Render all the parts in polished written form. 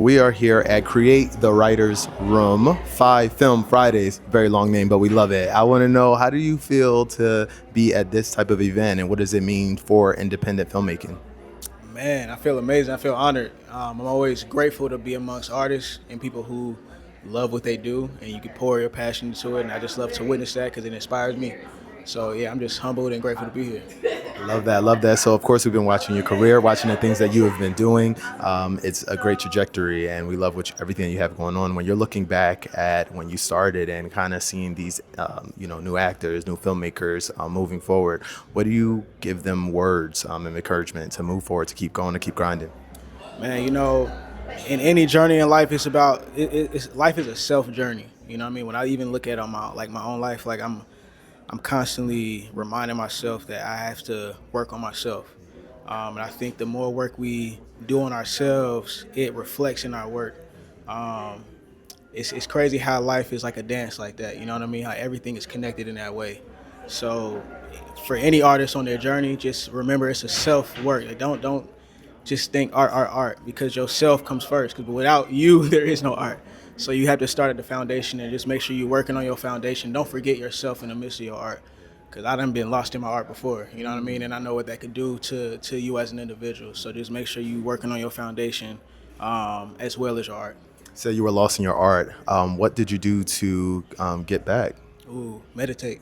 We are here at Create the Writers Room, 5 Film Fridays. Very long name, but we love it. I want to know, how do you feel to be at this type of event, and what does it mean for independent filmmaking? Man, I feel amazing. I feel honored. I'm always grateful to be amongst artists and people who love what they do, and you can pour your passion into it. And I just love to witness that because it inspires me. So yeah, I'm just humbled and grateful to be here. Love that, love that. So, of course, we've been watching your career, watching the things that you have been doing. It's a great trajectory, and we love everything that you have going on. When you're looking back at when you started and kind of seeing these, new actors, new filmmakers moving forward, what do you give them words and encouragement to move forward, to keep going, to keep grinding? Man, in any journey in life, it's about life is a self journey. You know what I mean? When I even look at on my own life, like I'm constantly reminding myself that I have to work on myself. And I think the more work we do on ourselves, it reflects in our work. It's crazy how life is like a dance like that. You know what I mean? How everything is connected in that way. So for any artist on their journey, just remember it's a self work. Like, don't just think art, because yourself comes first. Because without you, there is no art. So you have to start at the foundation and just make sure you're working on your foundation. Don't forget yourself in the midst of your art, because I done been lost in my art before, you know what I mean? And I know what that could do to you as an individual. So just make sure you're working on your foundation as well as your art. So you were lost in your art. What did you do to get back? Ooh, meditate.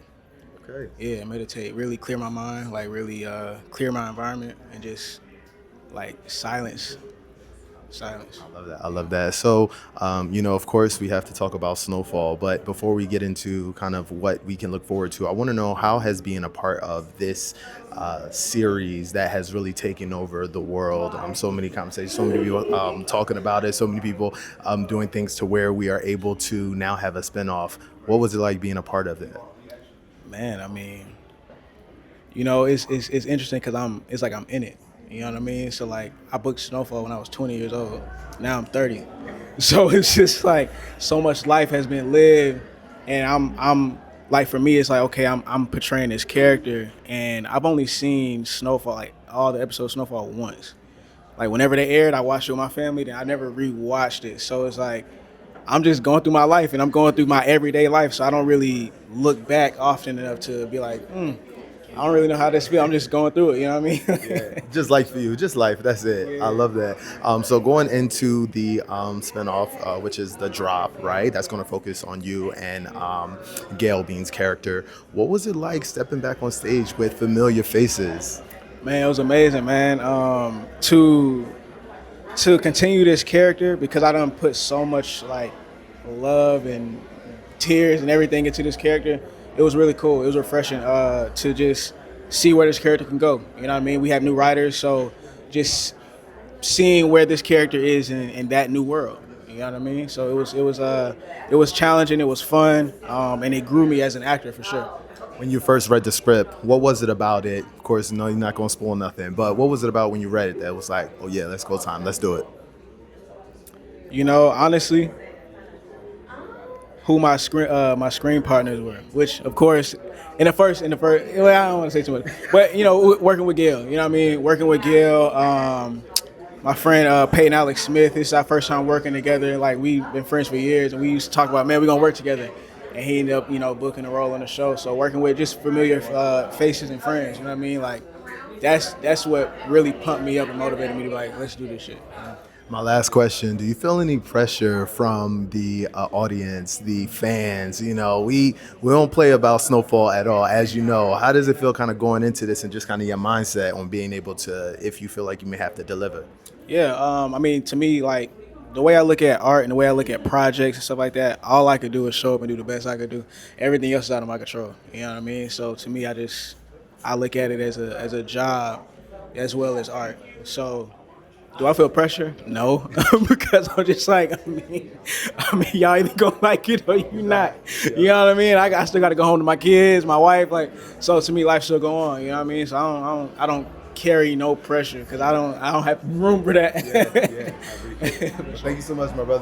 Okay. Yeah, meditate. Really clear my mind, like really clear my environment, and just like silence. I love that. I love that. So, of course, we have to talk about Snowfall. But before we get into kind of what we can look forward to, I want to know, how has being a part of this series that has really taken over the world? So many conversations, so many people talking about it, so many people doing things to where we are able to now have a spinoff. What was it like being a part of it? Man, I mean, it's interesting because it's like I'm in it. You know what I mean? So like, I booked Snowfall when I was 20 years old. Now I'm 30. So it's just like so much life has been lived, and I'm like, for me, it's like, okay, I'm portraying this character, and I've only seen Snowfall, like all the episodes of Snowfall, once. Like whenever they aired, I watched it with my family. Then I never rewatched it. So it's like I'm just going through my life, and I'm going through my everyday life. So I don't really look back often enough to be like, I don't really know how this feels. I'm just going through it, you know what I mean? Yeah, just life for you, just life. That's it. Yeah. I love that. So going into the spinoff, which is The Drop, right? That's going to focus on you and Gail Bean's character. What was it like stepping back on stage with familiar faces? Man, it was amazing, man. To continue this character, because I done put so much like love and tears and everything into this character. It was really cool. It was refreshing to just see where this character can go. You know what I mean? We have new writers, so just seeing where this character is in that new world. You know what I mean? So it was challenging. It was fun, and it grew me as an actor for sure. When you first read the script, what was it about it? Of course, no, you're not going to spoil nothing, but what was it about when you read it that was like, oh yeah, let's go time, let's do it? Honestly, who my screen partners were, which of course in the first well, I don't want to say too much, but working with Gail, you know what I mean, working with Gail, my friend Peyton Alex Smith. This is our first time working together. Like, we've been friends for years, and we used to talk about, man, we're gonna work together, and he ended up booking a role on the show. So working with just familiar faces and friends, you know what I mean, like that's what really pumped me up and motivated me to be like, let's do this shit. My last question, do you feel any pressure from the audience, the fans? We don't play about Snowfall at all, as you know. How does it feel kind of going into this, and just kind of your mindset on being able to, if you feel like you may have to deliver? Yeah, I mean, to me, like, the way I look at art and the way I look at projects and stuff like that, all I could do is show up and do the best I could do. Everything else is out of my control, you know what I mean? So to me, I look at it as a job as well as art. So do I feel pressure? No, because I'm just like, I mean, y'all either gonna like it or you not. You know what I mean? I still got to go home to my kids, my wife. Like, so to me, life still go on. You know what I mean? So I don't carry no pressure, because I don't have room for that. Yeah, I appreciate it. Thank you so much, my brother.